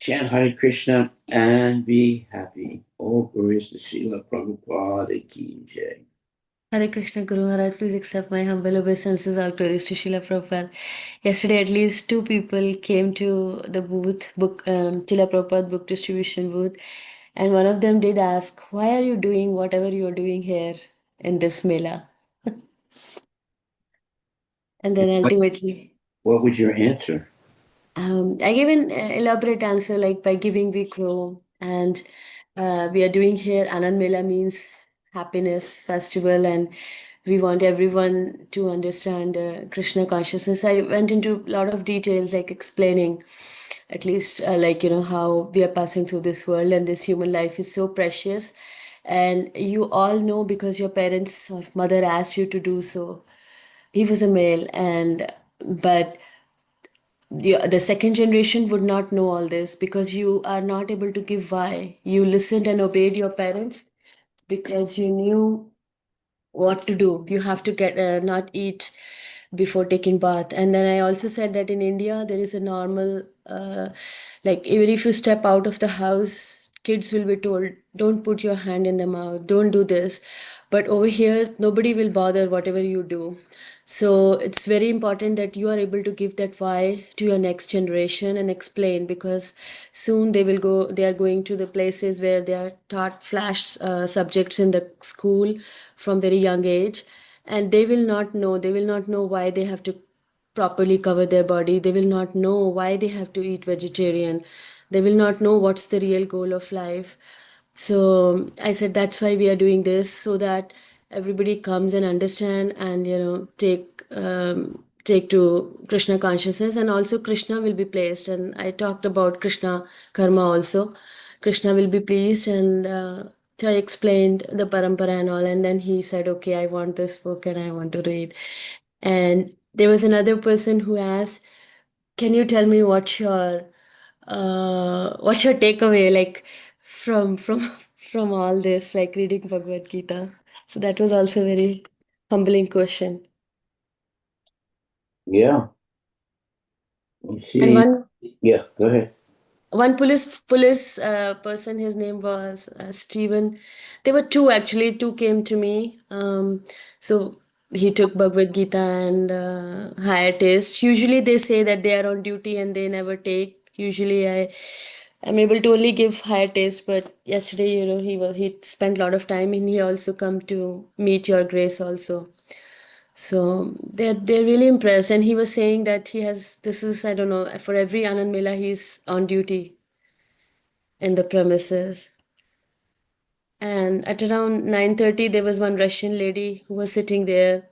A: Chant Hare Krishna and be happy. All glories to Srila Prabhupada Ki Jai.
D: Hare Krishna Guru Maharaj, please accept my humble obeisances, all glories to Srila Prabhupada. Yesterday, at least two people came to the booth, Srila Prabhupada book distribution booth, and one of them did ask, "Why are you doing whatever you are doing here in this mela?" And then ultimately,
A: What was your answer?
D: I gave an elaborate answer like by giving we grow, and we are doing here Anand Mela means happiness festival, and we want everyone to understand Krishna consciousness. I went into a lot of details, like explaining at least like how we are passing through this world, and this human life is so precious, and you all know because your parents or mother asked you to do so. He was a male, and but the second generation would not know all this because you are not able to give why. You listened and obeyed your parents because you knew what to do. You have to get not eat before taking bath. And then I also said that in India there is a normal like even if you step out of the house, kids will be told, don't put your hand in the mouth, don't do this. But over here, nobody will bother whatever you do. So it's very important that you are able to give that why to your next generation and explain, because soon they are going to the places where they are taught flash subjects in the school from very young age, and they will not know why they have to properly cover their body. They will not know why they have to eat vegetarian. They will not know what's the real goal of life. So I said that's why we are doing this, so that everybody comes and understand and take to Krishna consciousness, and also Krishna will be placed. And I talked about Krishna karma also. Krishna will be pleased, and so I explained the parampara and all, and then he said, "Okay, I want this book and I want to read." And there was another person who asked, "Can you tell me what's your takeaway like from from all this, like reading Bhagavad Gita?" So that was also a very humbling question.
A: Yeah. You
D: And
A: see, yeah, go ahead.
D: one police person, his name was Steven. There were two, actually, two came to me. So he took Bhagavad Gita and higher taste. Usually they say that they are on duty and they never take. Usually I'm able to only give higher taste, but yesterday, he spent a lot of time, and he also come to meet your grace also. So they're really impressed, and he was saying that he has, this is, I don't know, for every Anand Mela he's on duty in the premises. And at around 9:30, there was one Russian lady who was sitting there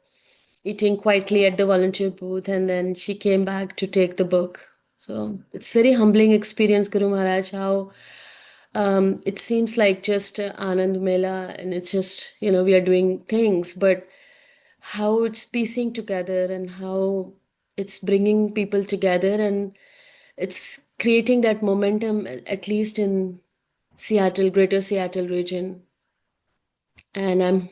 D: eating quietly at the volunteer booth, and then she came back to take the book. So it's very humbling experience, Guru Maharaj, how it seems like just Anand Mela, and it's just, we are doing things, but how it's piecing together and how it's bringing people together, and it's creating that momentum, at least in Seattle, greater Seattle region. And I'm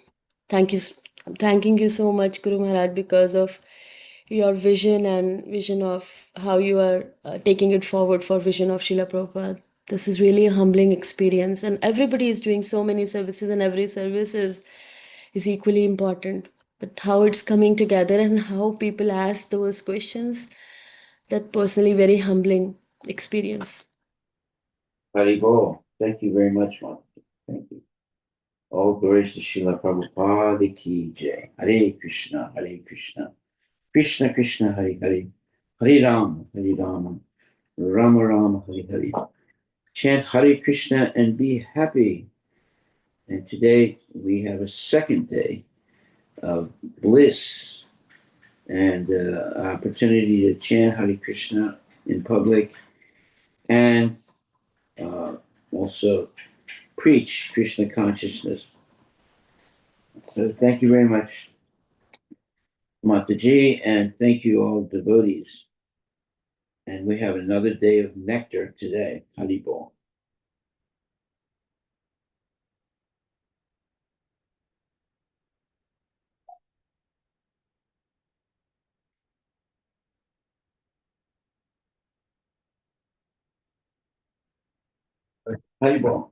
D: thanking you so much, Guru Maharaj, because of your vision and vision of how you are taking it forward for vision of Srila Prabhupada. This is really a humbling experience, and everybody is doing so many services, and every service is equally important. but how it's coming together and how people ask those questions, that personally very humbling experience.
A: Haribol. Thank you very much, Mom. Thank you. All glories to Srila Prabhupada ki jai. Hare Krishna, Hare Krishna. Krishna Krishna, Hare Hare. Hare Rama, Hare Rama. Rama Rama, Hare Hare. Chant Hare Krishna and be happy. And today we have a second day of bliss and opportunity to chant Hare Krishna in public and also preach Krishna consciousness. So thank you very much, Mataji, and thank you all devotees. And we have another day of nectar today, Haribol. Haribol.